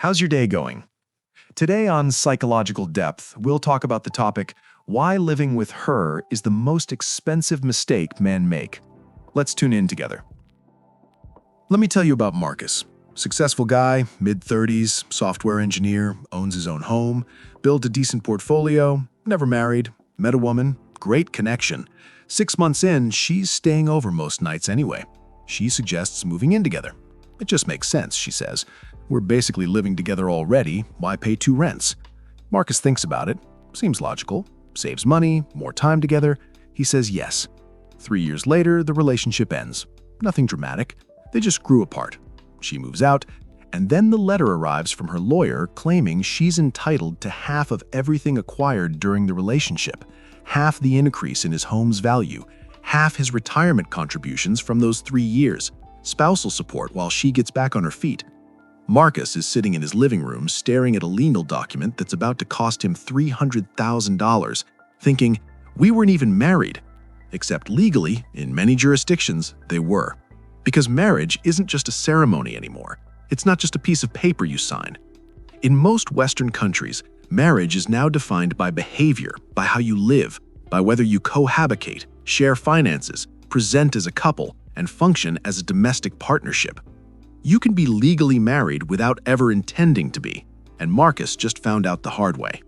How's your day going? Today on Psychological Depth, we'll talk about the topic, why living with her is the most expensive mistake men make. Let's tune in together. Let me tell you about Marcus. Successful guy, mid-30s, software engineer, owns his own home, built a decent portfolio, never married, met a woman, great connection. 6 months in, she's staying over most nights anyway. She suggests moving in together. It just makes sense, she says. We're basically living together already, why pay 2 rents? Marcus thinks about it. Seems logical. Saves money, more time together. He says yes. 3 years later, the relationship ends. Nothing dramatic. They just grew apart. She moves out, and then the letter arrives from her lawyer claiming she's entitled to half of everything acquired during the relationship, half the increase in his home's value, half his retirement contributions from those 3 years, spousal support while she gets back on her feet. Marcus is sitting in his living room staring at a legal document that's about to cost him $300,000, thinking, we weren't even married. Except legally, in many jurisdictions, they were. Because marriage isn't just a ceremony anymore. It's not just a piece of paper you sign. In most Western countries, marriage is now defined by behavior, by how you live, by whether you cohabitate, share finances, present as a couple, and function as a domestic partnership. You can be legally married without ever intending to be, and Marcus just found out the hard way.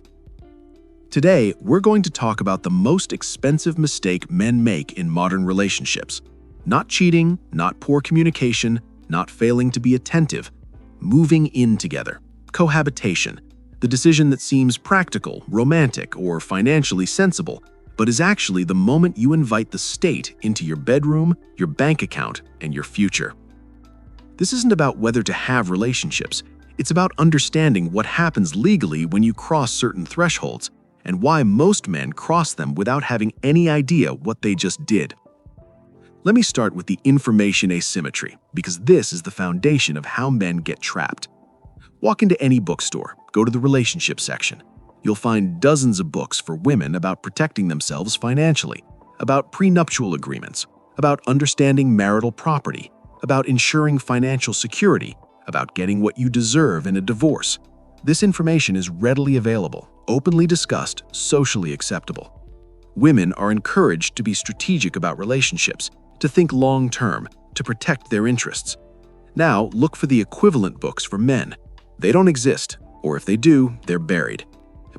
Today, we're going to talk about the most expensive mistake men make in modern relationships. Not cheating, not poor communication, not failing to be attentive. Moving in together. Cohabitation. The decision that seems practical, romantic, or financially sensible, but is actually the moment you invite the state into your bedroom, your bank account, and your future. This isn't about whether to have relationships. It's about understanding what happens legally when you cross certain thresholds, and why most men cross them without having any idea what they just did. Let me start with the information asymmetry, because this is the foundation of how men get trapped. Walk into any bookstore, go to the relationship section. You'll find dozens of books for women about protecting themselves financially, about prenuptial agreements, about understanding marital property, about ensuring financial security, about getting what you deserve in a divorce. This information is readily available, openly discussed, socially acceptable. Women are encouraged to be strategic about relationships, to think long-term, to protect their interests. Now, look for the equivalent books for men. They don't exist, or if they do, they're buried.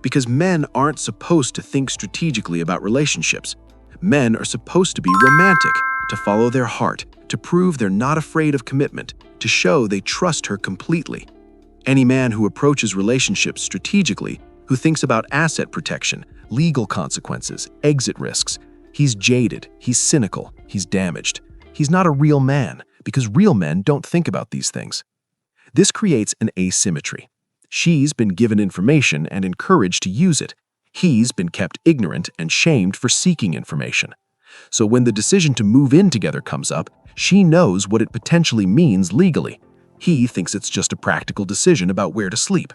Because men aren't supposed to think strategically about relationships. Men are supposed to be romantic, to follow their heart, to prove they're not afraid of commitment, to show they trust her completely. Any man who approaches relationships strategically, who thinks about asset protection, legal consequences, exit risks, he's jaded, he's cynical, he's damaged. He's not a real man, because real men don't think about these things. This creates an asymmetry. She's been given information and encouraged to use it. He's been kept ignorant and shamed for seeking information. So when the decision to move in together comes up, she knows what it potentially means legally. He thinks it's just a practical decision about where to sleep.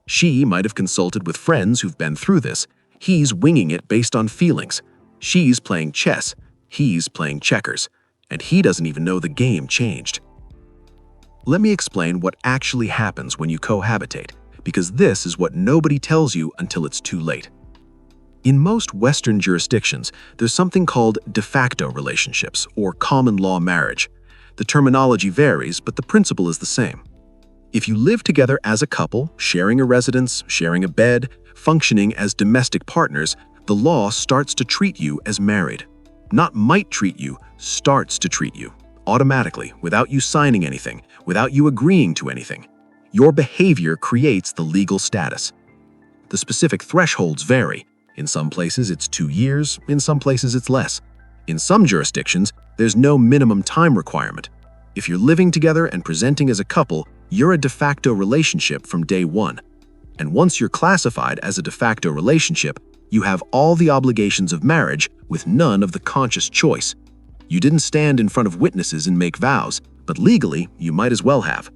She might have consulted with friends who've been through this. He's winging it based on feelings. She's playing chess. He's playing checkers. And he doesn't even know the game changed. Let me explain what actually happens when you cohabitate, because this is what nobody tells you until it's too late. In most Western jurisdictions, there's something called de facto relationships, or common law marriage. The terminology varies, but the principle is the same. If you live together as a couple, sharing a residence, sharing a bed, functioning as domestic partners, the law starts to treat you as married. Not might treat you, starts to treat you, automatically, without you signing anything, without you agreeing to anything. Your behavior creates the legal status. The specific thresholds vary. In some places, it's 2 years. In some places, it's less. In some jurisdictions, there's no minimum time requirement. If you're living together and presenting as a couple, you're a de facto relationship from day one. And once you're classified as a de facto relationship, you have all the obligations of marriage with none of the conscious choice. You didn't stand in front of witnesses and make vows, but legally, you might as well have.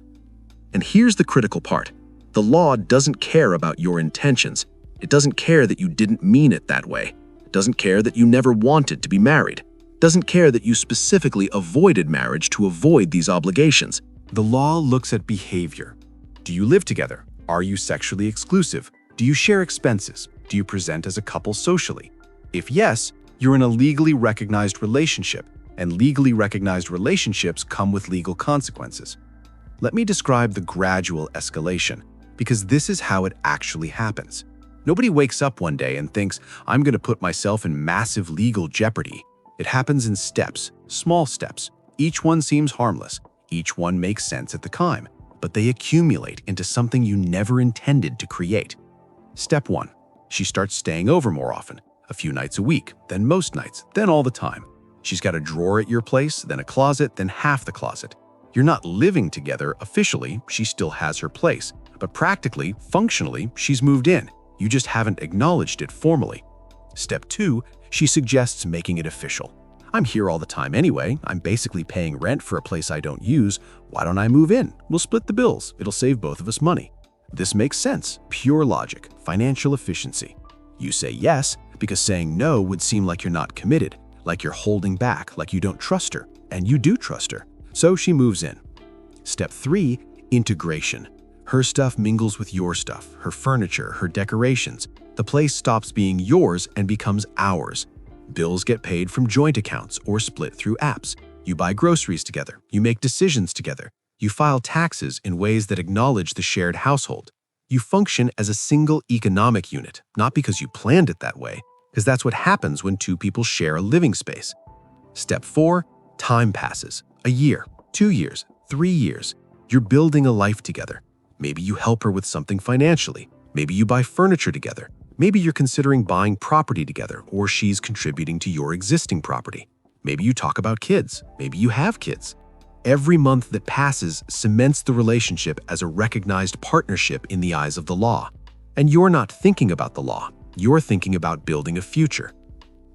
And here's the critical part. The law doesn't care about your intentions. It doesn't care that you didn't mean it that way. It doesn't care that you never wanted to be married. It doesn't care that you specifically avoided marriage to avoid these obligations. The law looks at behavior. Do you live together? Are you sexually exclusive? Do you share expenses? Do you present as a couple socially? If yes, you're in a legally recognized relationship, and legally recognized relationships come with legal consequences. Let me describe the gradual escalation, because this is how it actually happens. Nobody wakes up one day and thinks, I'm going to put myself in massive legal jeopardy. It happens in steps, small steps. Each one seems harmless. Each one makes sense at the time, but they accumulate into something you never intended to create. Step 1. She starts staying over more often, a few nights a week, then most nights, then all the time. She's got a drawer at your place, then a closet, then half the closet. You're not living together officially, she still has her place, but practically, functionally, she's moved in. You just haven't acknowledged it formally. Step 2, she suggests making it official. I'm here all the time anyway. I'm basically paying rent for a place I don't use. Why don't I move in? We'll split the bills. It'll save both of us money. This makes sense. Pure logic, financial efficiency. You say yes because saying no would seem like you're not committed, like you're holding back, like you don't trust her, and you do trust her. So she moves in. Step 3, integration. Her stuff mingles with your stuff, her furniture, her decorations. The place stops being yours and becomes ours. Bills get paid from joint accounts or split through apps. You buy groceries together. You make decisions together. You file taxes in ways that acknowledge the shared household. You function as a single economic unit, not because you planned it that way, because that's what happens when two people share a living space. Step 4, time passes. A year, 2 years, 3 years. You're building a life together. Maybe you help her with something financially. Maybe you buy furniture together. Maybe you're considering buying property together, or she's contributing to your existing property. Maybe you talk about kids. Maybe you have kids. Every month that passes cements the relationship as a recognized partnership in the eyes of the law. And you're not thinking about the law. You're thinking about building a future.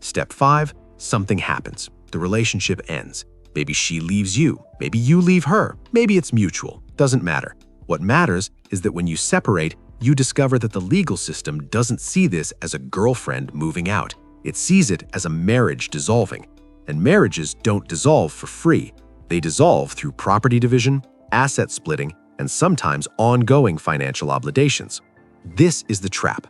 Step 5, something happens. The relationship ends. Maybe she leaves you. Maybe you leave her. Maybe it's mutual. Doesn't matter. What matters is that when you separate, you discover that the legal system doesn't see this as a girlfriend moving out. It sees it as a marriage dissolving. And marriages don't dissolve for free. They dissolve through property division, asset splitting, and sometimes ongoing financial obligations. This is the trap.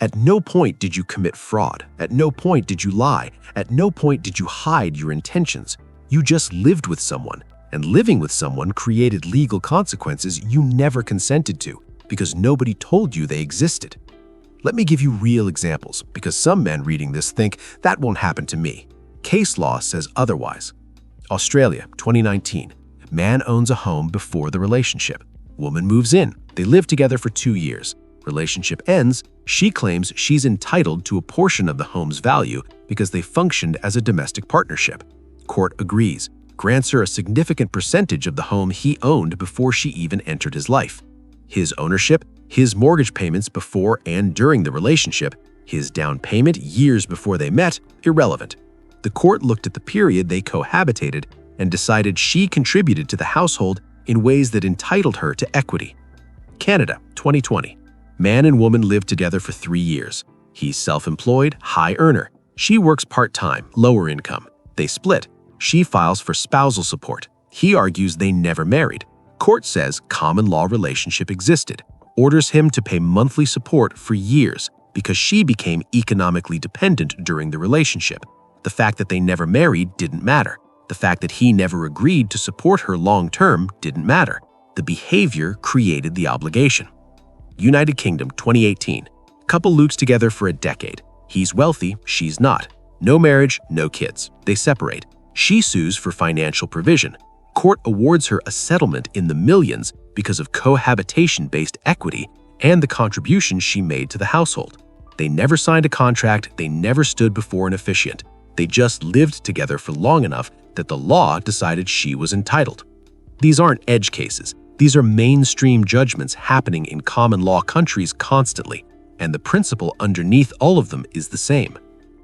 At no point did you commit fraud. At no point did you lie. At no point did you hide your intentions. You just lived with someone, and living with someone created legal consequences you never consented to because nobody told you they existed. Let me give you real examples, because some men reading this think that won't happen to me. Case law says otherwise. Australia, 2019. Man owns a home before the relationship. Woman moves in. They live together for 2 years. Relationship ends. She claims she's entitled to a portion of the home's value because they functioned as a domestic partnership. Court agrees, grants her a significant percentage of the home he owned before she even entered his life. His ownership, his mortgage payments before and during the relationship, his down payment years before they met, irrelevant. The court looked at the period they cohabitated and decided she contributed to the household in ways that entitled her to equity. Canada, 2020. Man and woman live together for 3 years. He's self-employed, high earner. She works part-time, lower income. They split. She files for spousal support. He argues they never married. Court says common law relationship existed, orders him to pay monthly support for years because she became economically dependent during the relationship. The fact that they never married didn't matter. The fact that he never agreed to support her long-term didn't matter. The behavior created the obligation. United Kingdom, 2018. Couple lives together for a decade. He's wealthy, she's not. No marriage, no kids. They separate. She sues for financial provision. Court awards her a settlement in the millions because of cohabitation-based equity and the contributions she made to the household. They never signed a contract, they never stood before an officiant. They just lived together for long enough that the law decided she was entitled. These aren't edge cases. These are mainstream judgments happening in common law countries constantly, and the principle underneath all of them is the same.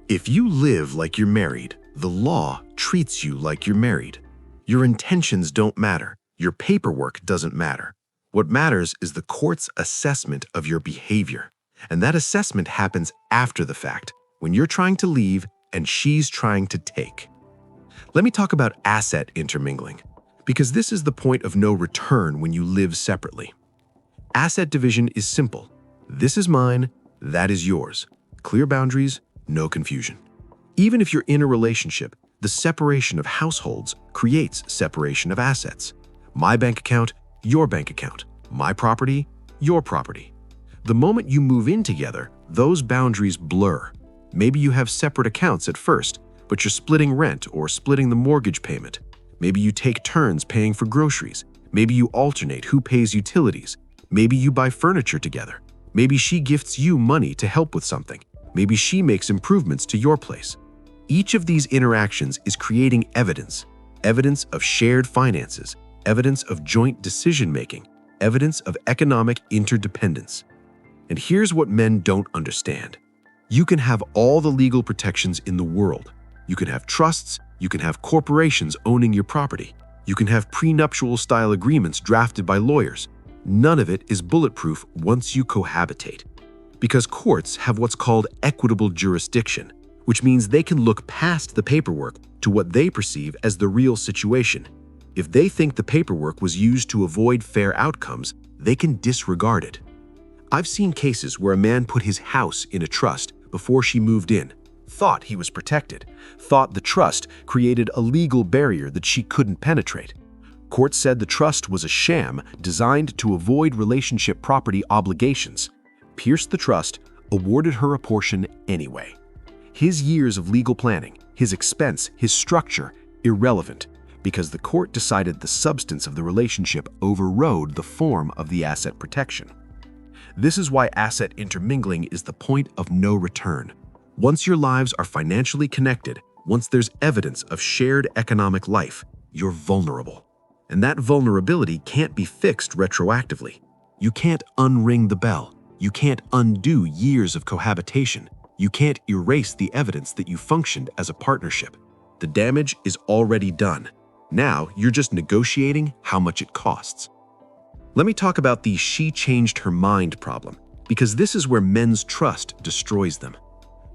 If you live like you're married, the law treats you like you're married. Your intentions don't matter. Your paperwork doesn't matter. What matters is the court's assessment of your behavior. And that assessment happens after the fact, when you're trying to leave and she's trying to take. Let me talk about asset intermingling, because this is the point of no return when you live separately. Asset division is simple. This is mine, that is yours. Clear boundaries, no confusion. Even if you're in a relationship, the separation of households creates separation of assets. My bank account, your bank account. My property, your property. The moment you move in together, those boundaries blur. Maybe you have separate accounts at first, but you're splitting rent or splitting the mortgage payment. Maybe you take turns paying for groceries. Maybe you alternate who pays utilities. Maybe you buy furniture together. Maybe she gifts you money to help with something. Maybe she makes improvements to your place. Each of these interactions is creating evidence of shared finances, evidence of joint decision-making, evidence of economic interdependence. And here's what men don't understand. You can have all the legal protections in the world. You can have trusts, you can have corporations owning your property. You can have prenuptial-style agreements drafted by lawyers. None of it is bulletproof once you cohabitate. Because courts have what's called equitable jurisdiction, which means they can look past the paperwork to what they perceive as the real situation. If they think the paperwork was used to avoid fair outcomes, they can disregard it. I've seen cases where a man put his house in a trust before she moved in, thought he was protected, thought the trust created a legal barrier that she couldn't penetrate. Court said the trust was a sham designed to avoid relationship property obligations, pierced the trust, awarded her a portion anyway. His years of legal planning, his expense, his structure, irrelevant, because the court decided the substance of the relationship overrode the form of the asset protection. This is why asset intermingling is the point of no return. Once your lives are financially connected, once there's evidence of shared economic life, you're vulnerable. And that vulnerability can't be fixed retroactively. You can't unring the bell. You can't undo years of cohabitation. You can't erase the evidence that you functioned as a partnership. The damage is already done. Now you're just negotiating how much it costs. Let me talk about the she changed her mind problem, because this is where men's trust destroys them.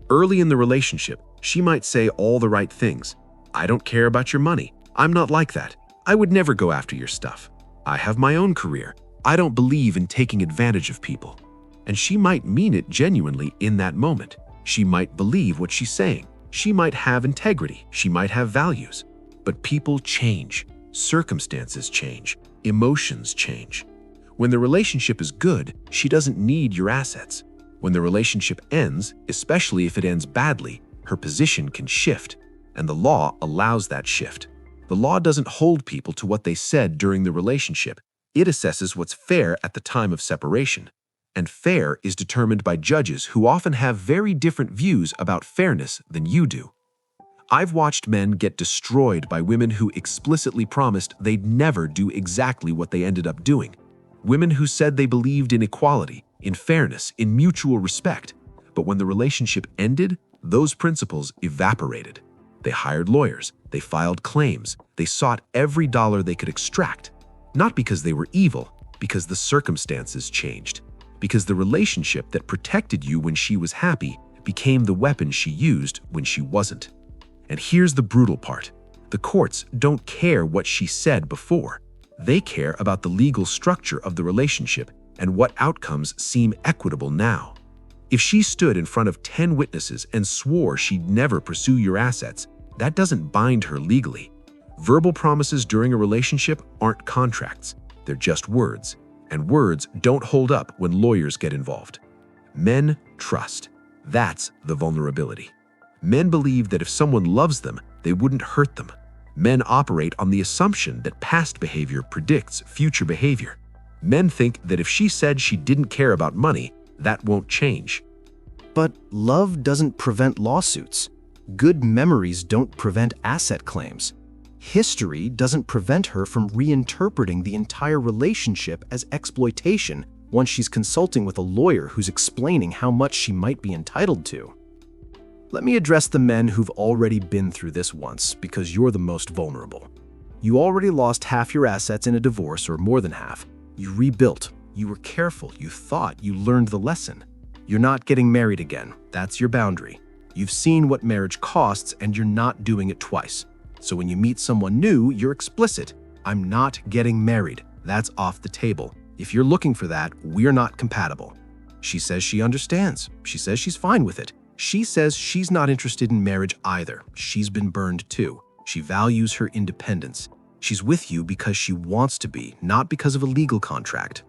Early in the relationship, she might say all the right things. I don't care about your money. I'm not like that. I would never go after your stuff. I have my own career. I don't believe in taking advantage of people. And she might mean it genuinely in that moment. She might believe what she's saying. She might have integrity. She might have values. But people change. Circumstances change. Emotions change. When the relationship is good, she doesn't need your assets. When the relationship ends, especially if it ends badly, her position can shift, and the law allows that shift. The law doesn't hold people to what they said during the relationship. It assesses what's fair at the time of separation. And fair is determined by judges who often have very different views about fairness than you do. I've watched men get destroyed by women who explicitly promised they'd never do exactly what they ended up doing. Women who said they believed in equality, in fairness, in mutual respect. But when the relationship ended, those principles evaporated. They hired lawyers, they filed claims, they sought every dollar they could extract. Not because they were evil, because the circumstances changed. Because the relationship that protected you when she was happy became the weapon she used when she wasn't. And here's the brutal part. The courts don't care what she said before. They care about the legal structure of the relationship and what outcomes seem equitable now. If she stood in front of 10 witnesses and swore she'd never pursue your assets, that doesn't bind her legally. Verbal promises during a relationship aren't contracts. They're just words. And words don't hold up when lawyers get involved. Men trust. That's the vulnerability. Men believe that if someone loves them, they wouldn't hurt them. Men operate on the assumption that past behavior predicts future behavior. Men think that if she said she didn't care about money, that won't change. But love doesn't prevent lawsuits. Good memories don't prevent asset claims. History doesn't prevent her from reinterpreting the entire relationship as exploitation once she's consulting with a lawyer who's explaining how much she might be entitled to. Let me address the men who've already been through this once, because you're the most vulnerable. You already lost half your assets in a divorce, or more than half. You rebuilt. You were careful. You thought you learned the lesson. You're not getting married again. That's your boundary. You've seen what marriage costs, and you're not doing it twice. So when you meet someone new, you're explicit. I'm not getting married. That's off the table. If you're looking for that, we're not compatible. She says she understands. She says she's fine with it. She says she's not interested in marriage either. She's been burned too. She values her independence. She's with you because she wants to be, not because of a legal contract.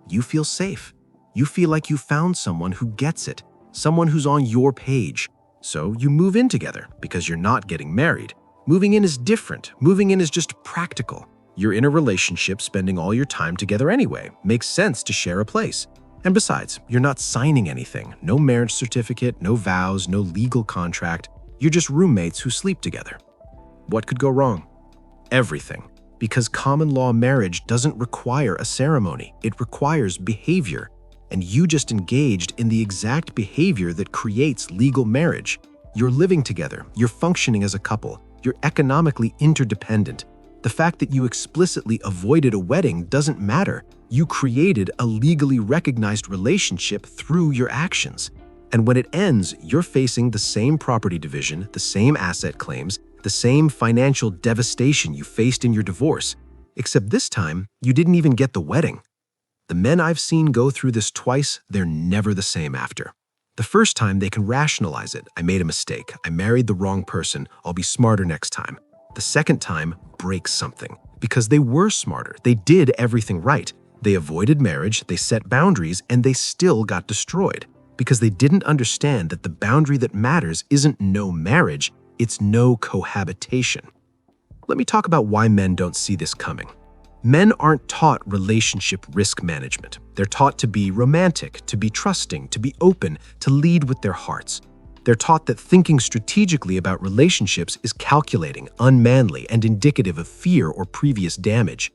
You feel safe. You feel like you found someone who gets it, someone who's on your page. So you move in together because you're not getting married. Moving in is different. Moving in is just practical. You're in a relationship, spending all your time together anyway. Makes sense to share a place. And besides, you're not signing anything. No marriage certificate, no vows, no legal contract. You're just roommates who sleep together. What could go wrong? Everything. Because common law marriage doesn't require a ceremony. It requires behavior. And you just engaged in the exact behavior that creates legal marriage. You're living together. You're functioning as a couple. You're economically interdependent. The fact that you explicitly avoided a wedding doesn't matter. You created a legally recognized relationship through your actions. And when it ends, you're facing the same property division, the same asset claims, the same financial devastation you faced in your divorce. Except this time, you didn't even get the wedding. The men I've seen go through this twice, they're never the same after. The first time, they can rationalize it. I made a mistake. I married the wrong person. I'll be smarter next time. The second time breaks something because they were smarter. They did everything right. They avoided marriage, they set boundaries, and they still got destroyed because they didn't understand that the boundary that matters isn't no marriage, it's no cohabitation. Let me talk about why men don't see this coming. Men aren't taught relationship risk management. They're taught to be romantic, to be trusting, to be open, to lead with their hearts. They're taught that thinking strategically about relationships is calculating, unmanly, and indicative of fear or previous damage.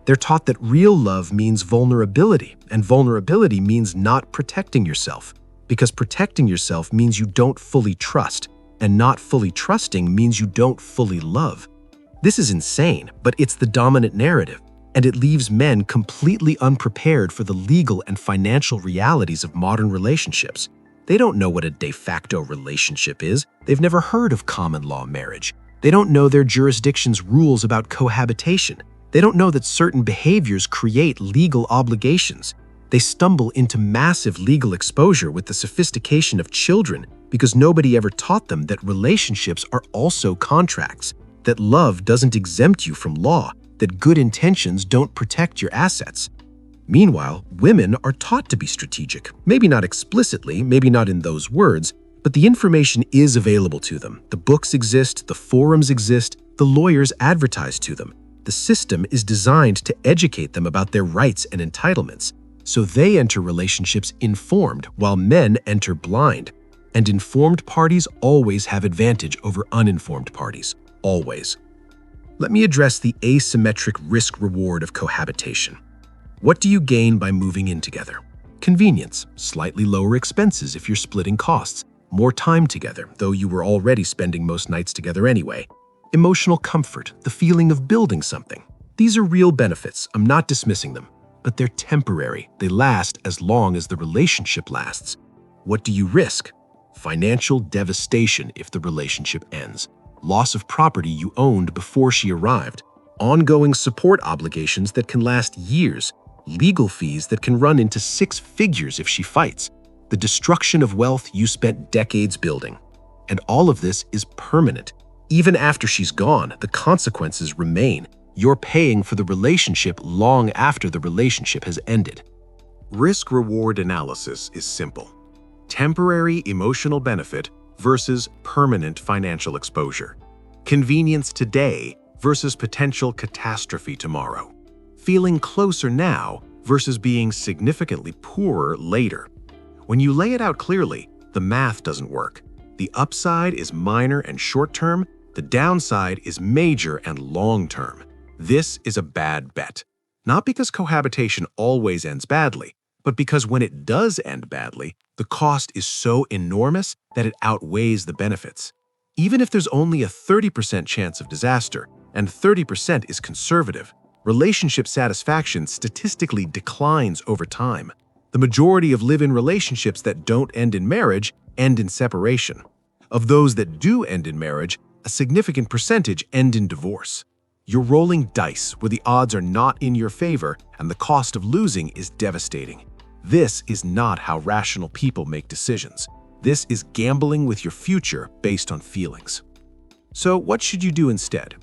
They're taught that real love means vulnerability, and vulnerability means not protecting yourself, because protecting yourself means you don't fully trust, and not fully trusting means you don't fully love. This is insane, but it's the dominant narrative, and it leaves men completely unprepared for the legal and financial realities of modern relationships. They don't know what a de facto relationship is. They've never heard of common law marriage. They don't know their jurisdiction's rules about cohabitation. They don't know that certain behaviors create legal obligations. They stumble into massive legal exposure with the sophistication of children because nobody ever taught them that relationships are also contracts, that love doesn't exempt you from law, that good intentions don't protect your assets. Meanwhile, women are taught to be strategic. Maybe not explicitly, maybe not in those words, but the information is available to them. The books exist, the forums exist, the lawyers advertise to them. The system is designed to educate them about their rights and entitlements. So they enter relationships informed, while men enter blind. And informed parties always have advantage over uninformed parties. Always. Let me address the asymmetric risk-reward of cohabitation. What do you gain by moving in together? Convenience, slightly lower expenses if you're splitting costs, more time together, though you were already spending most nights together anyway. Emotional comfort, the feeling of building something. These are real benefits, I'm not dismissing them, but they're temporary. They last as long as the relationship lasts. What do you risk? Financial devastation if the relationship ends. Loss of property you owned before she arrived. Ongoing support obligations that can last years. Legal fees that can run into 6 figures if she fights. The destruction of wealth you spent decades building. And all of this is permanent. Even after she's gone, the consequences remain. You're paying for the relationship long after the relationship has ended. Risk-reward analysis is simple. Temporary emotional benefit versus permanent financial exposure. Convenience today versus potential catastrophe tomorrow. Feeling closer now versus being significantly poorer later. When you lay it out clearly, the math doesn't work. The upside is minor and short-term, the downside is major and long-term. This is a bad bet. Not because cohabitation always ends badly, but because when it does end badly, the cost is so enormous that it outweighs the benefits. Even if there's only a 30% chance of disaster, and 30% is conservative, relationship satisfaction statistically declines over time. The majority of live-in relationships that don't end in marriage end in separation. Of those that do end in marriage, a significant percentage end in divorce. You're rolling dice where the odds are not in your favor and the cost of losing is devastating. This is not how rational people make decisions. This is gambling with your future based on feelings. So what should you do instead?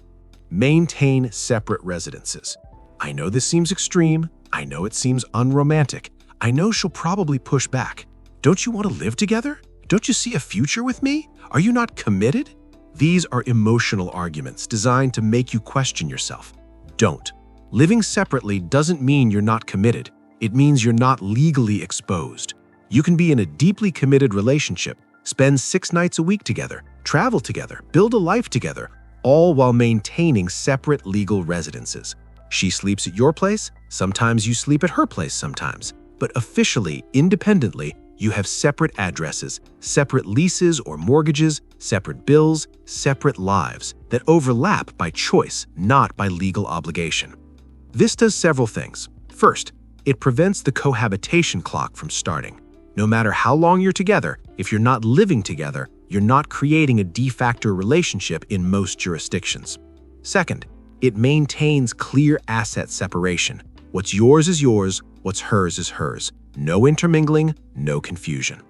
Maintain separate residences. I know this seems extreme. I know it seems unromantic. I know she'll probably push back. Don't you want to live together? Don't you see a future with me? Are you not committed? These are emotional arguments designed to make you question yourself. Don't. Living separately doesn't mean you're not committed. It means you're not legally exposed. You can be in a deeply committed relationship, spend 6 nights a week together, travel together, build a life together, all while maintaining separate legal residences. She sleeps at your place, sometimes you sleep at her place sometimes, but officially, independently, you have separate addresses, separate leases or mortgages, separate bills, separate lives that overlap by choice, not by legal obligation. This does several things. First, it prevents the cohabitation clock from starting. No matter how long you're together, if you're not living together, you're not creating a de facto relationship in most jurisdictions. Second, it maintains clear asset separation. What's yours is yours, what's hers is hers. No intermingling, no confusion.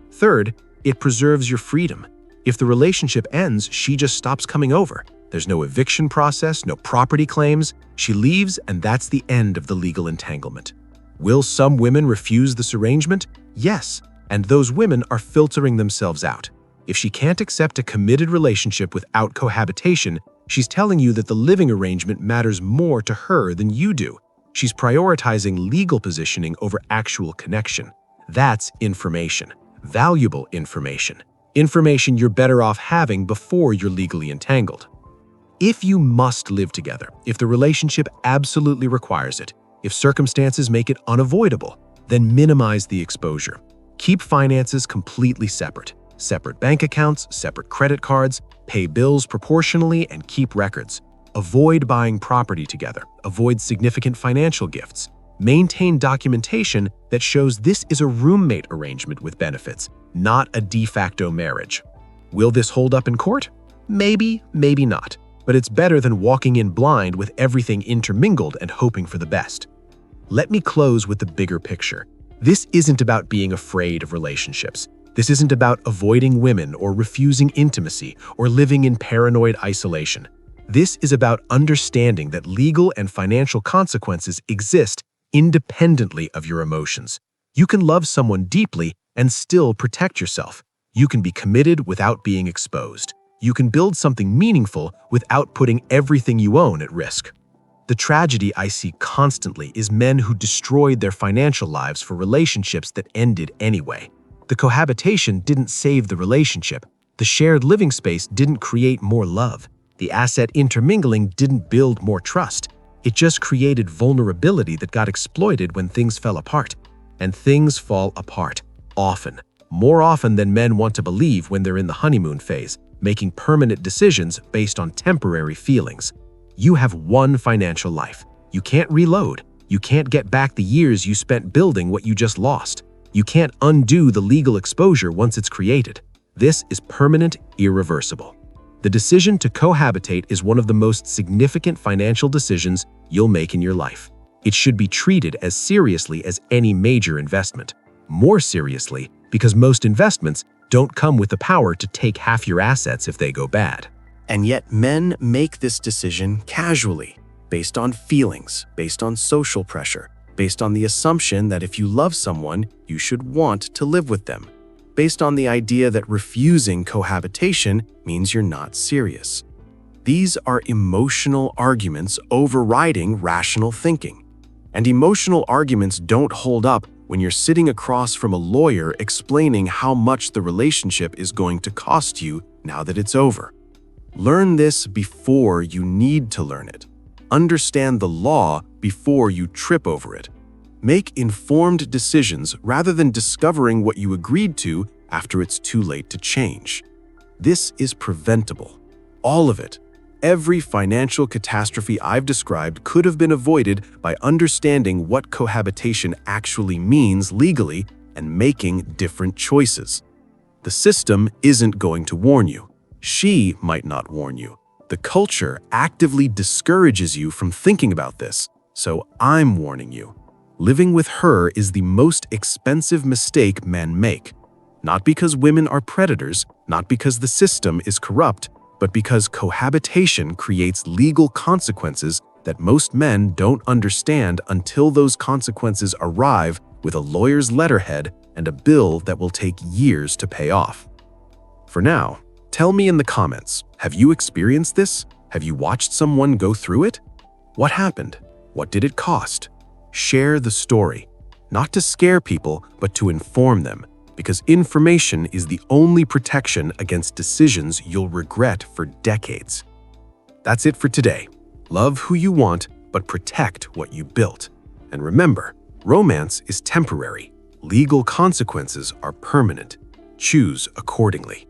Third, it preserves your freedom. If the relationship ends, she just stops coming over. There's no eviction process, no property claims. She leaves, and that's the end of the legal entanglement. Will some women refuse this arrangement? Yes, and those women are filtering themselves out. If she can't accept a committed relationship without cohabitation, she's telling you that the living arrangement matters more to her than you do. She's prioritizing legal positioning over actual connection. That's information, valuable information. Information you're better off having before you're legally entangled. If you must live together, if the relationship absolutely requires it, if circumstances make it unavoidable, then minimize the exposure. Keep finances completely separate. Separate bank accounts, separate credit cards, pay bills proportionally, and keep records. Avoid buying property together. Avoid significant financial gifts. Maintain documentation that shows this is a roommate arrangement with benefits, not a de facto marriage. Will this hold up in court? Maybe, maybe not. But it's better than walking in blind with everything intermingled and hoping for the best. Let me close with the bigger picture. This isn't about being afraid of relationships. This isn't about avoiding women or refusing intimacy or living in paranoid isolation. This is about understanding that legal and financial consequences exist independently of your emotions. You can love someone deeply and still protect yourself. You can be committed without being exposed. You can build something meaningful without putting everything you own at risk. The tragedy I see constantly is men who destroyed their financial lives for relationships that ended anyway. The cohabitation didn't save the relationship. The shared living space didn't create more love. The asset intermingling didn't build more trust. It just created vulnerability that got exploited when things fell apart. And things fall apart, often. More often than men want to believe when they're in the honeymoon phase, making permanent decisions based on temporary feelings. You have one financial life. You can't reload. You can't get back the years you spent building what you just lost. You can't undo the legal exposure once it's created. This is permanent, irreversible. The decision to cohabitate is one of the most significant financial decisions you'll make in your life. It should be treated as seriously as any major investment. More seriously, because most investments don't come with the power to take half your assets if they go bad. And yet men make this decision casually, based on feelings, based on social pressure, based on the assumption that if you love someone, you should want to live with them, based on the idea that refusing cohabitation means you're not serious. These are emotional arguments overriding rational thinking. And emotional arguments don't hold up when you're sitting across from a lawyer explaining how much the relationship is going to cost you now that it's over. Learn this before you need to learn it. Understand the law before you trip over it. Make informed decisions rather than discovering what you agreed to after it's too late to change. This is preventable. All of it. Every financial catastrophe I've described could have been avoided by understanding what cohabitation actually means legally and making different choices. The system isn't going to warn you. She might not warn you. The culture actively discourages you from thinking about this, so I'm warning you. Living with her is the most expensive mistake men make. Not because women are predators, not because the system is corrupt, but because cohabitation creates legal consequences that most men don't understand until those consequences arrive with a lawyer's letterhead and a bill that will take years to pay off. For now, tell me in the comments, have you experienced this? Have you watched someone go through it? What happened? What did it cost? Share the story, not to scare people, but to inform them, because information is the only protection against decisions you'll regret for decades. That's it for today. Love who you want, but protect what you built. And remember, romance is temporary. Legal consequences are permanent. Choose accordingly.